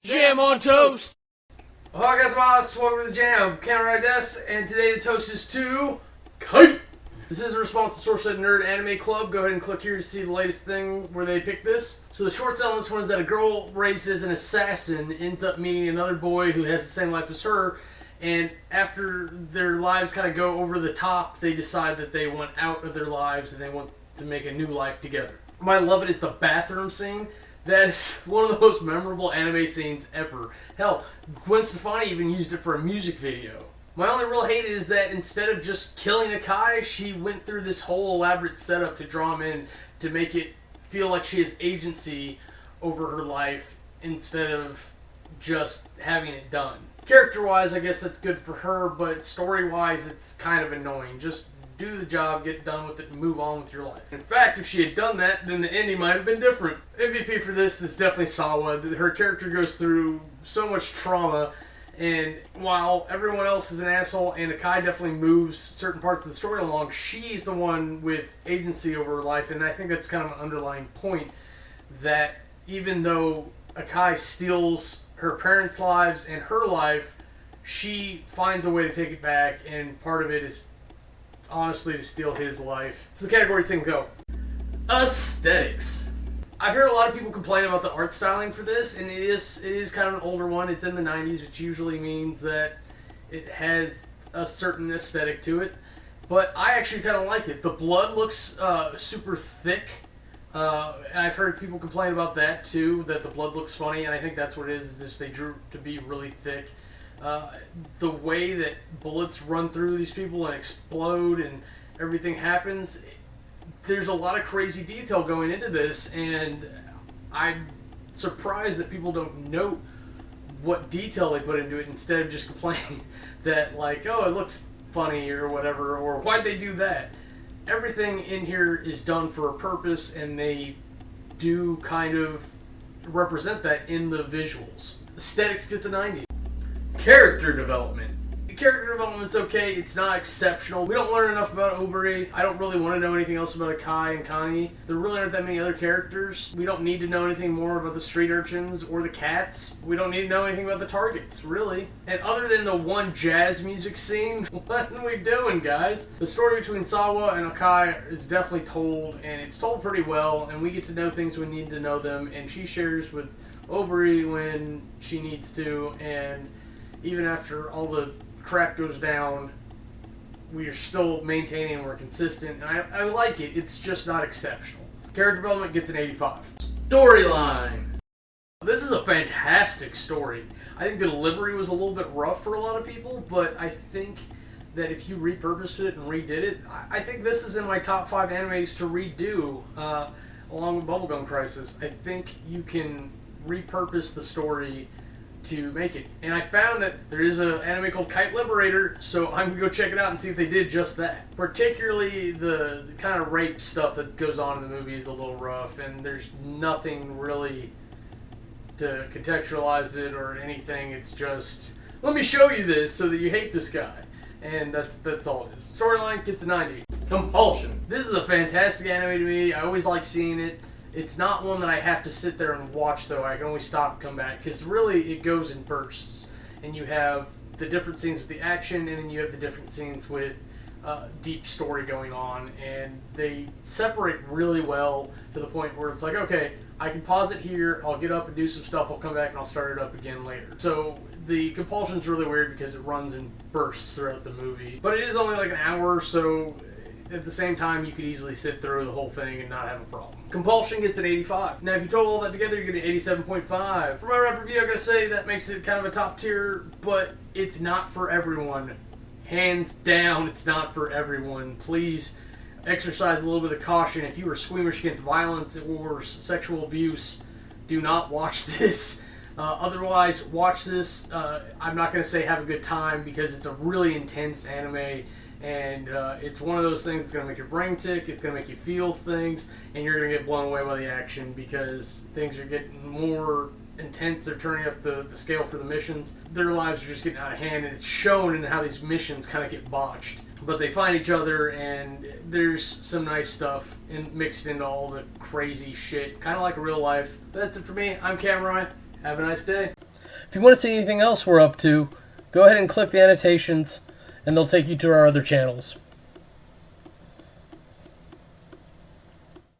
Jam on toast! Oh, hi guys, welcome to the Jam. Camera Des, and today the toast is to Kite. This is a response to SourcefedNerd Anime Club. Go ahead and click here to see the latest thing where they picked this. So the short sell on this one is that a girl raised as an assassin ends up meeting another boy who has the same life as her, and after their lives kind of go over the top, they decide that they want out of their lives and they want to make a new life together. My love it is the bathroom scene. That is one of the most memorable anime scenes ever. Hell, Gwen Stefani even used it for a music video. My only real hate is that instead of just killing Akai, she went through this whole elaborate setup to draw him in to make it feel like she has agency over her life instead of just having it done. Character-wise, I guess that's good for her, but story-wise, it's kind of annoying. Just do the job, get done with it, and move on with your life. In fact, if she had done that, then the ending might have been different. MVP for this is definitely Sawa. Her character goes through so much trauma, and while everyone else is an asshole and Akai definitely moves certain parts of the story along, she's the one with agency over her life, and I think that's kind of an underlying point that even though Akai steals her parents' lives and her life, she finds a way to take it back, and part of it is honestly to steal his life. So the category thing go. Aesthetics. I've heard a lot of people complain about the art styling for this, and it is kind of an older one. It's in the 90s, which usually means that it has a certain aesthetic to it. But I actually kind of like it. The blood looks super thick. And I've heard people complain about that too, that the blood looks funny, and I think that's what it is just they drew to be really thick. The way that bullets run through these people and explode and everything happens, there's a lot of crazy detail going into this, and I'm surprised that people don't note what detail they put into it instead of just complaining that, like, oh, it looks funny or whatever, or why'd they do that? Everything in here is done for a purpose, and they do kind of represent that in the visuals. Aesthetics gets a 90. Character development. The character development's okay, it's not exceptional. We don't learn enough about Oberi. I don't really want to know anything else about Akai and Kani. There really aren't that many other characters. We don't need to know anything more about the street urchins or the cats. We don't need to know anything about the targets, really. And other than the one jazz music scene, what are we doing, guys? The story between Sawa and Akai is definitely told, and it's told pretty well, and we get to know things we need to know them, and she shares with Oberi when she needs to, and even after all the crap goes down, we are still maintaining, we're consistent, and I like it. It's just not exceptional. Character development gets an 85. Storyline. This is a fantastic story. I think the delivery was a little bit rough for a lot of people, but I think that if you repurposed it and redid it, I think this is in my top 5 animes to redo, along with Bubblegum Crisis. I think you can repurpose the story to make it. And I found that there is an anime called Kite Liberator, so I'm going to go check it out and see if they did just that. Particularly the kind of rape stuff that goes on in the movie is a little rough, and there's nothing really to contextualize it or anything. It's just, let me show you this so that you hate this guy. And that's all it is. Storyline gets a 90. Compulsion. This is a fantastic anime to me. I always like seeing it. It's not one that I have to sit there and watch, though. I can always stop and come back, because really it goes in bursts. And you have the different scenes with the action, and then you have the different scenes with deep story going on. And they separate really well to the point where it's like, okay, I can pause it here, I'll get up and do some stuff, I'll come back and I'll start it up again later. So the Compulsion's really weird because it runs in bursts throughout the movie. But it is only like an hour, so at the same time, you could easily sit through the whole thing and not have a problem. Compulsion gets an 85. Now, if you total all that together, you get an 87.5. For my rep review, I gotta say that makes it kind of a top tier, but it's not for everyone. Hands down, it's not for everyone. Please exercise a little bit of caution. If you are squeamish against violence or sexual abuse, do not watch this. Otherwise, watch this. I'm not going to say have a good time, because it's a really intense anime. And it's one of those things that's going to make your brain tick, it's going to make you feel things, and you're going to get blown away by the action because things are getting more intense. They're turning up the scale for the missions. Their lives are just getting out of hand, and it's shown in how these missions kind of get botched. But they find each other, and there's some nice stuff mixed into all the crazy shit, kind of like real life. But that's it for me. I'm Cameron. Have a nice day. If you want to see anything else we're up to, go ahead and click the annotations, and they'll take you to our other channels.